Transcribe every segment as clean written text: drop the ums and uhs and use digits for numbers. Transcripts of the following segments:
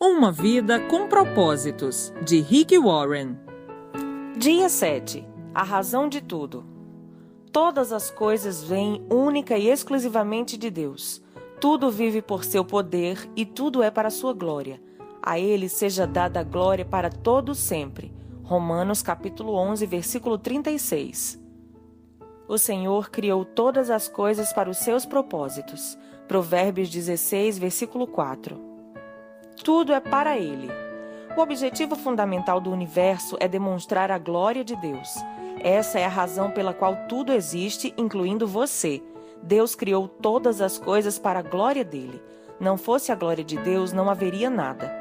Uma vida com propósitos, de Rick Warren. Dia 7. A razão de tudo. Todas as coisas vêm única e exclusivamente de Deus. Tudo vive por seu poder e tudo é para sua glória. A Ele seja dada a glória para todo sempre. Romanos capítulo 11, versículo 36. O Senhor criou todas as coisas para os seus propósitos. Provérbios 16, versículo 4. Tudo é para Ele. O objetivo fundamental do universo é demonstrar a glória de Deus. Essa é a razão pela qual tudo existe, incluindo você. Deus criou todas as coisas para a glória dele. Não fosse a glória de Deus, não haveria nada.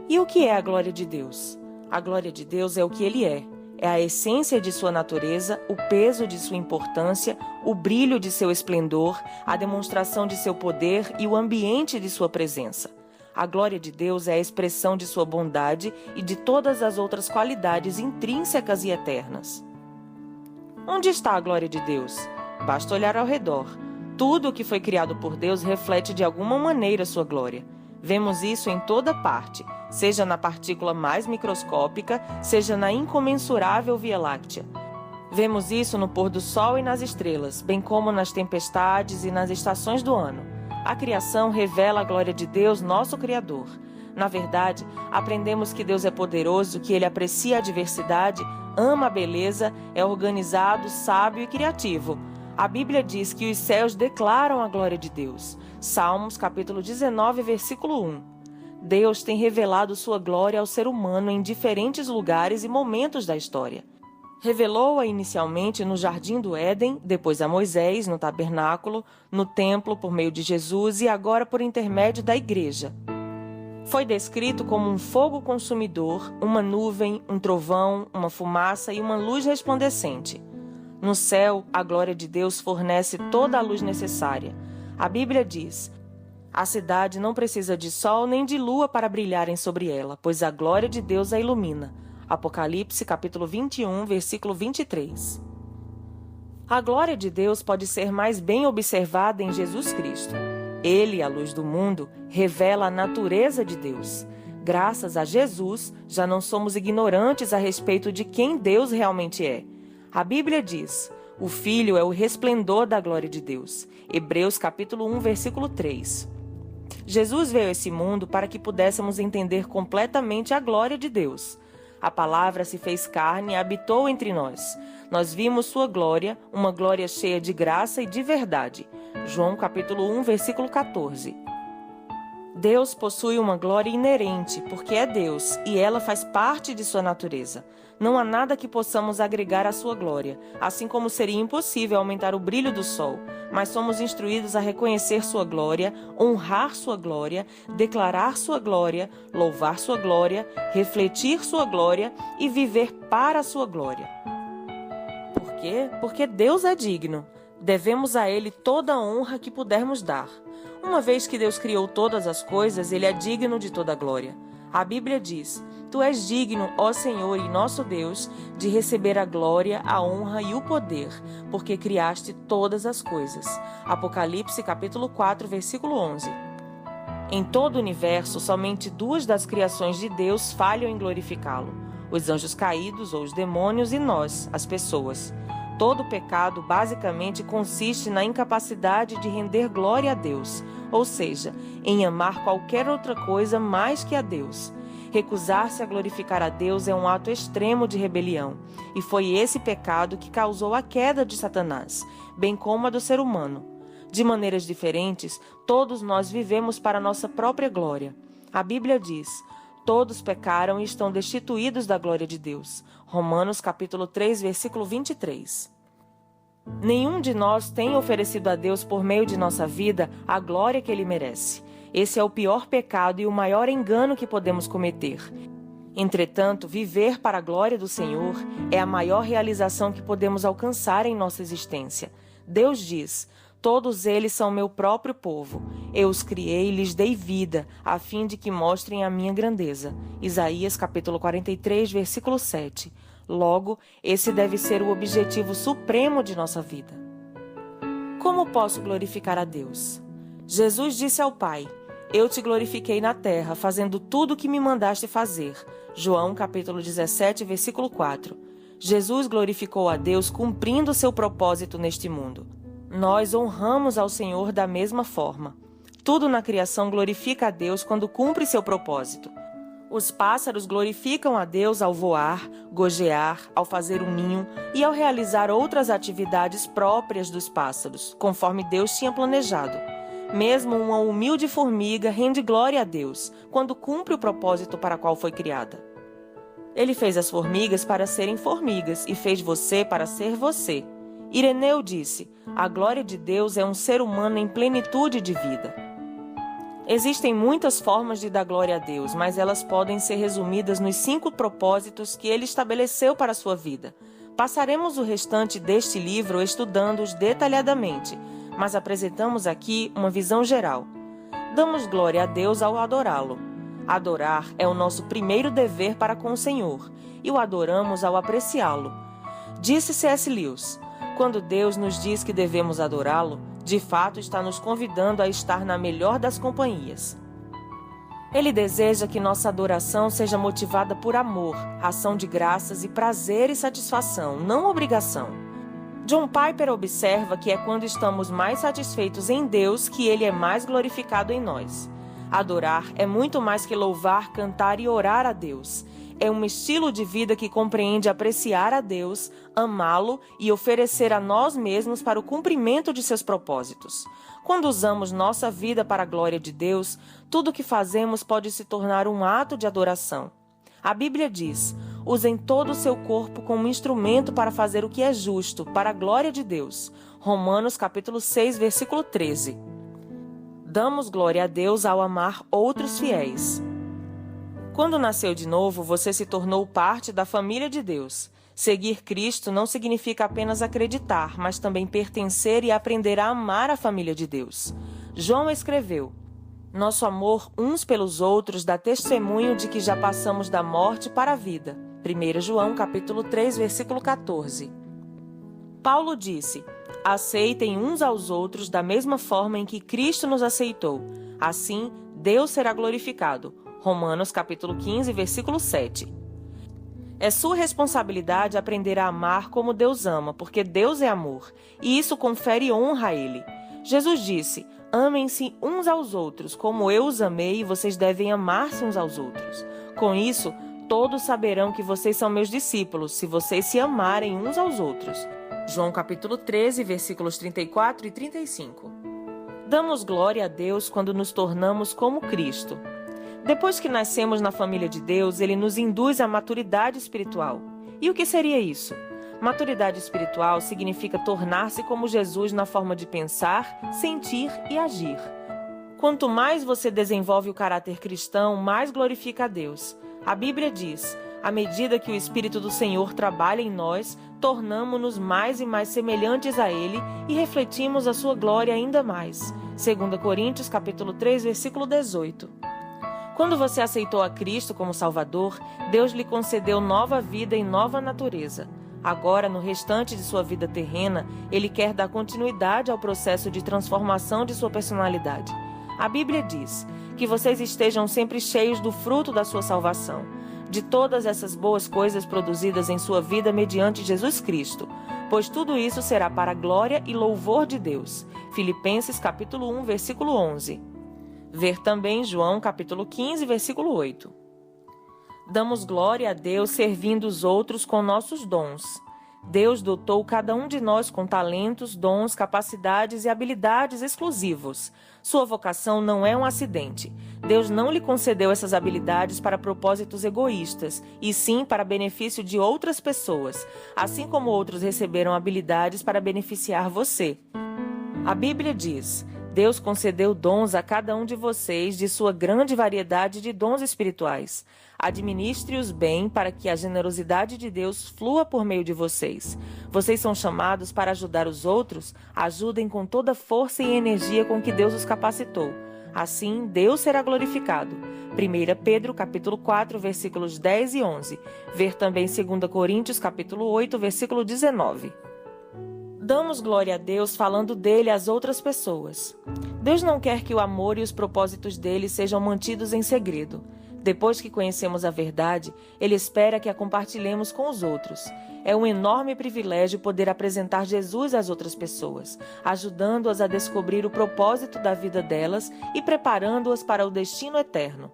E o que é a glória de Deus? A glória de Deus é o que Ele é. É a essência de sua natureza, o peso de sua importância, o brilho de seu esplendor, a demonstração de seu poder e o ambiente de sua presença. A glória de Deus é a expressão de sua bondade e de todas as outras qualidades intrínsecas e eternas. Onde está a glória de Deus? Basta olhar ao redor. Tudo o que foi criado por Deus reflete de alguma maneira sua glória. Vemos isso em toda parte, seja na partícula mais microscópica, seja na incomensurável Via Láctea. Vemos isso no pôr do sol e nas estrelas, bem como nas tempestades e nas estações do ano. A criação revela a glória de Deus, nosso Criador. Na verdade, aprendemos que Deus é poderoso, que Ele aprecia a diversidade, ama a beleza, é organizado, sábio e criativo. A Bíblia diz que os céus declaram a glória de Deus. Salmos, capítulo 19, versículo 1. Deus tem revelado sua glória ao ser humano em diferentes lugares e momentos da história. Revelou-a inicialmente no Jardim do Éden, depois a Moisés, no tabernáculo, no templo por meio de Jesus e agora por intermédio da igreja. Foi descrito como um fogo consumidor, uma nuvem, um trovão, uma fumaça e uma luz resplandecente. No céu, a glória de Deus fornece toda a luz necessária. A Bíblia diz: a cidade não precisa de sol nem de lua para brilharem sobre ela, pois a glória de Deus a ilumina. Apocalipse, capítulo 21, versículo 23. A glória de Deus pode ser mais bem observada em Jesus Cristo. Ele, a luz do mundo, revela a natureza de Deus. Graças a Jesus, já não somos ignorantes a respeito de quem Deus realmente é. A Bíblia diz: o Filho é o resplendor da glória de Deus. Hebreus, capítulo 1, versículo 3. Jesus veio a esse mundo para que pudéssemos entender completamente a glória de Deus. A palavra se fez carne e habitou entre nós. Nós vimos sua glória, uma glória cheia de graça e de verdade. João capítulo 1, versículo 14. Deus possui uma glória inerente, porque é Deus, e ela faz parte de sua natureza. Não há nada que possamos agregar à sua glória, assim como seria impossível aumentar o brilho do sol. Mas somos instruídos a reconhecer sua glória, honrar sua glória, declarar sua glória, louvar sua glória, refletir sua glória e viver para a sua glória. Por quê? Porque Deus é digno. Devemos a Ele toda a honra que pudermos dar. Uma vez que Deus criou todas as coisas, Ele é digno de toda a glória. A Bíblia diz: tu és digno, ó Senhor e nosso Deus, de receber a glória, a honra e o poder, porque criaste todas as coisas. Apocalipse capítulo 4, versículo 11. Em todo o universo, somente duas das criações de Deus falham em glorificá-lo: os anjos caídos ou os demônios e nós, as pessoas. Todo pecado basicamente consiste na incapacidade de render glória a Deus, ou seja, em amar qualquer outra coisa mais que a Deus. Recusar-se a glorificar a Deus é um ato extremo de rebelião, e foi esse pecado que causou a queda de Satanás, bem como a do ser humano. De maneiras diferentes, todos nós vivemos para nossa própria glória. A Bíblia diz: todos pecaram e estão destituídos da glória de Deus. Romanos capítulo 3, versículo 23. Nenhum de nós tem oferecido a Deus por meio de nossa vida a glória que Ele merece. Esse é o pior pecado e o maior engano que podemos cometer. Entretanto, viver para a glória do Senhor é a maior realização que podemos alcançar em nossa existência. Deus diz: todos eles são meu próprio povo. Eu os criei e lhes dei vida, a fim de que mostrem a minha grandeza. Isaías capítulo 43, versículo 7. Logo, esse deve ser o objetivo supremo de nossa vida. Como posso glorificar a Deus? Jesus disse ao Pai: Eu te glorifiquei na terra, fazendo tudo o que me mandaste fazer. João capítulo 17, versículo 4. Jesus glorificou a Deus cumprindo seu propósito neste mundo. Nós honramos ao Senhor da mesma forma. Tudo na criação glorifica a Deus quando cumpre seu propósito. Os pássaros glorificam a Deus ao voar, gojear, ao fazer um ninho e ao realizar outras atividades próprias dos pássaros, conforme Deus tinha planejado. Mesmo uma humilde formiga rende glória a Deus quando cumpre o propósito para qual foi criada. Ele fez as formigas para serem formigas e fez você para ser você. Ireneu disse: a glória de Deus é um ser humano em plenitude de vida. Existem muitas formas de dar glória a Deus, mas elas podem ser resumidas nos 5 propósitos que Ele estabeleceu para a sua vida. Passaremos o restante deste livro estudando-os detalhadamente, mas apresentamos aqui uma visão geral. Damos glória a Deus ao adorá-lo. Adorar é o nosso primeiro dever para com o Senhor, e o adoramos ao apreciá-lo. Disse C.S. Lewis: quando Deus nos diz que devemos adorá-lo, de fato está nos convidando a estar na melhor das companhias. Ele deseja que nossa adoração seja motivada por amor, ação de graças e prazer e satisfação, não obrigação. John Piper observa que é quando estamos mais satisfeitos em Deus que Ele é mais glorificado em nós. Adorar é muito mais que louvar, cantar e orar a Deus. É um estilo de vida que compreende apreciar a Deus, amá-lo e oferecer a nós mesmos para o cumprimento de seus propósitos. Quando usamos nossa vida para a glória de Deus, tudo o que fazemos pode se tornar um ato de adoração. A Bíblia diz: usem todo o seu corpo como instrumento para fazer o que é justo, para a glória de Deus. Romanos capítulo 6, versículo 13. Damos glória a Deus ao amar outros fiéis. Quando nasceu de novo, você se tornou parte da família de Deus. Seguir Cristo não significa apenas acreditar, mas também pertencer e aprender a amar a família de Deus. João escreveu: nosso amor uns pelos outros dá testemunho de que já passamos da morte para a vida. 1 João capítulo 3, versículo 14. Paulo disse: aceitem uns aos outros da mesma forma em que Cristo nos aceitou. Assim, Deus será glorificado. Romanos capítulo 15, versículo 7. É sua responsabilidade aprender a amar como Deus ama, porque Deus é amor, e isso confere honra a Ele. Jesus disse: amem-se uns aos outros, como eu os amei, e vocês devem amar-se uns aos outros. Com isso, todos saberão que vocês são meus discípulos, se vocês se amarem uns aos outros. João capítulo 13, versículos 34 e 35. Damos glória a Deus quando nos tornamos como Cristo. Depois que nascemos na família de Deus, Ele nos induz à maturidade espiritual. E o que seria isso? Maturidade espiritual significa tornar-se como Jesus na forma de pensar, sentir e agir. Quanto mais você desenvolve o caráter cristão, mais glorifica a Deus. A Bíblia diz: à medida que o Espírito do Senhor trabalha em nós, tornamo-nos mais e mais semelhantes a Ele e refletimos a sua glória ainda mais. 2 Coríntios capítulo 3, versículo 18. Quando você aceitou a Cristo como Salvador, Deus lhe concedeu nova vida e nova natureza. Agora, no restante de sua vida terrena, Ele quer dar continuidade ao processo de transformação de sua personalidade. A Bíblia diz: que vocês estejam sempre cheios do fruto da sua salvação, de todas essas boas coisas produzidas em sua vida mediante Jesus Cristo, pois tudo isso será para a glória e louvor de Deus. Filipenses capítulo 1, versículo 11. Ver também João capítulo 15, versículo 8. Damos glória a Deus servindo os outros com nossos dons. Deus dotou cada um de nós com talentos, dons, capacidades e habilidades exclusivos. Sua vocação não é um acidente. Deus não lhe concedeu essas habilidades para propósitos egoístas, e sim para benefício de outras pessoas, assim como outros receberam habilidades para beneficiar você. A Bíblia diz: Deus concedeu dons a cada um de vocês de sua grande variedade de dons espirituais. Administre-os bem para que a generosidade de Deus flua por meio de vocês. Vocês são chamados para ajudar os outros? Ajudem com toda a força e energia com que Deus os capacitou. Assim, Deus será glorificado. 1 Pedro capítulo 4, versículos 10 e 11. Ver também 2 Coríntios capítulo 8, versículo 19. Damos glória a Deus falando dele às outras pessoas. Deus não quer que o amor e os propósitos dele sejam mantidos em segredo. Depois que conhecemos a verdade, ele espera que a compartilhemos com os outros. É um enorme privilégio poder apresentar Jesus às outras pessoas, ajudando-as a descobrir o propósito da vida delas e preparando-as para o destino eterno.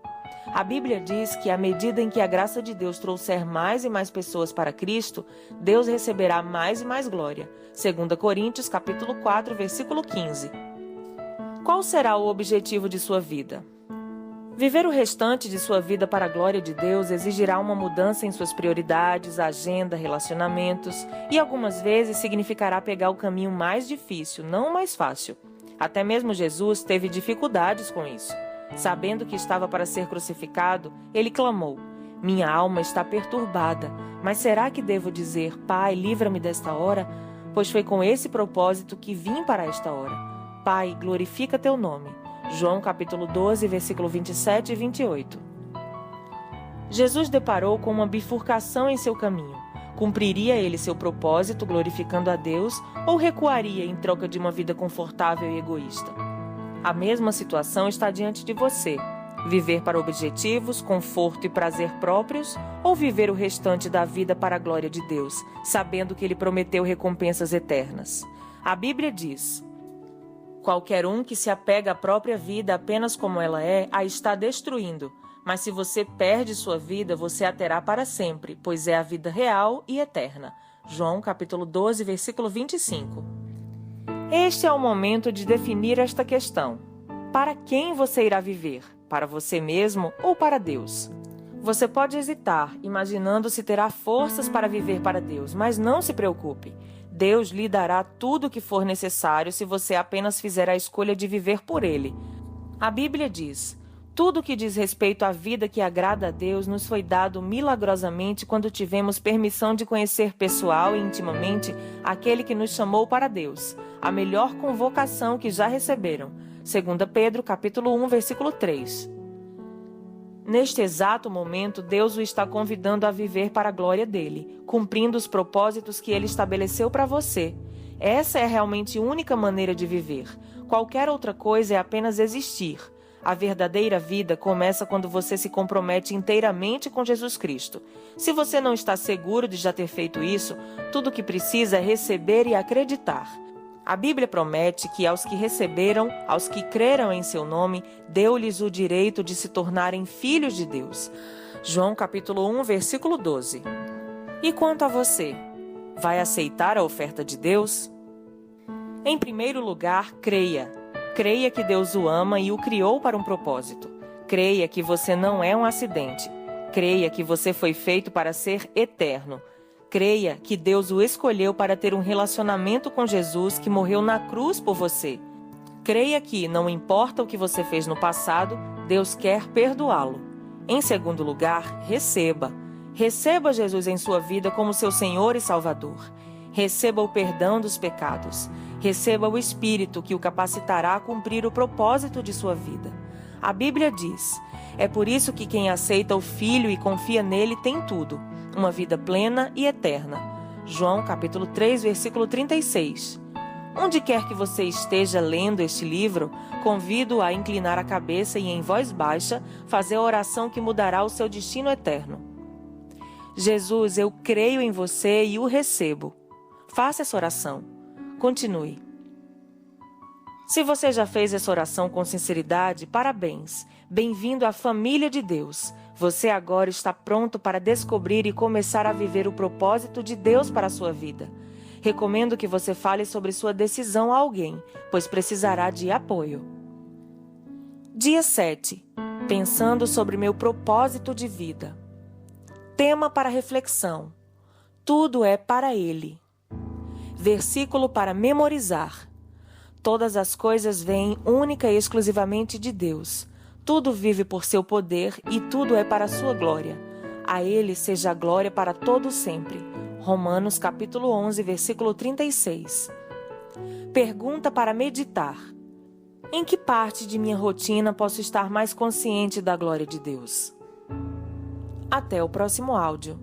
A Bíblia diz que à medida em que a graça de Deus trouxer mais e mais pessoas para Cristo, Deus receberá mais e mais glória. 2 Coríntios, capítulo 4, versículo 15. Qual será o objetivo de sua vida? Viver o restante de sua vida para a glória de Deus exigirá uma mudança em suas prioridades, agenda, relacionamentos e algumas vezes significará pegar o caminho mais difícil, não o mais fácil. Até mesmo Jesus teve dificuldades com isso. Sabendo que estava para ser crucificado, ele clamou: "Minha alma está perturbada, mas será que devo dizer, Pai, livra-me desta hora? Pois foi com esse propósito que vim para esta hora. Pai, glorifica teu nome." João capítulo 12, versículo 27 e 28. Jesus deparou com uma bifurcação em seu caminho. Cumpriria ele seu propósito glorificando a Deus ou recuaria em troca de uma vida confortável e egoísta? A mesma situação está diante de você. Viver para objetivos, conforto e prazer próprios ou viver o restante da vida para a glória de Deus, sabendo que Ele prometeu recompensas eternas? A Bíblia diz: "Qualquer um que se apega à própria vida apenas como ela é, a está destruindo. Mas se você perde sua vida, você a terá para sempre, pois é a vida real e eterna." João capítulo 12, versículo 25. Este é o momento de definir esta questão. Para quem você irá viver? Para você mesmo ou para Deus? Você pode hesitar, imaginando se terá forças para viver para Deus, mas não se preocupe. Deus lhe dará tudo o que for necessário se você apenas fizer a escolha de viver por Ele. A Bíblia diz: "Tudo que diz respeito à vida que agrada a Deus nos foi dado milagrosamente quando tivemos permissão de conhecer pessoal e intimamente aquele que nos chamou para Deus, a melhor convocação que já receberam." 2 Pedro, capítulo 1, versículo 3. Neste exato momento, Deus o está convidando a viver para a glória dele, cumprindo os propósitos que ele estabeleceu para você. Essa é realmente a única maneira de viver. Qualquer outra coisa é apenas existir. A verdadeira vida começa quando você se compromete inteiramente com Jesus Cristo. Se você não está seguro de já ter feito isso, tudo o que precisa é receber e acreditar. A Bíblia promete que aos que receberam, aos que creram em seu nome, deu-lhes o direito de se tornarem filhos de Deus. João capítulo 1, versículo 12. E quanto a você? Vai aceitar a oferta de Deus? Em primeiro lugar, creia. Creia que Deus o ama e o criou para um propósito. Creia que você não é um acidente. Creia que você foi feito para ser eterno. Creia que Deus o escolheu para ter um relacionamento com Jesus que morreu na cruz por você. Creia que, não importa o que você fez no passado, Deus quer perdoá-lo. Em segundo lugar, receba. Receba Jesus em sua vida como seu Senhor e Salvador. Receba o perdão dos pecados. Receba o Espírito que o capacitará a cumprir o propósito de sua vida. A Bíblia diz: "É por isso que quem aceita o Filho e confia nele tem tudo, uma vida plena e eterna." João capítulo 3, versículo 36. Onde quer que você esteja lendo este livro, convido-o a inclinar a cabeça e, em voz baixa, fazer a oração que mudará o seu destino eterno. Jesus, eu creio em você e o recebo. Faça essa oração. Continue. Se você já fez essa oração com sinceridade, parabéns. Bem-vindo à família de Deus. Você agora está pronto para descobrir e começar a viver o propósito de Deus para a sua vida. Recomendo que você fale sobre sua decisão a alguém, pois precisará de apoio. Dia 7. Pensando sobre meu propósito de vida. Tema para reflexão: tudo é para Ele. Versículo para memorizar: todas as coisas vêm única e exclusivamente de Deus. Tudo vive por seu poder e tudo é para a sua glória. A Ele seja a glória para todo sempre. Romanos capítulo 11, versículo 36. Pergunta para meditar: em que parte de minha rotina posso estar mais consciente da glória de Deus? Até o próximo áudio.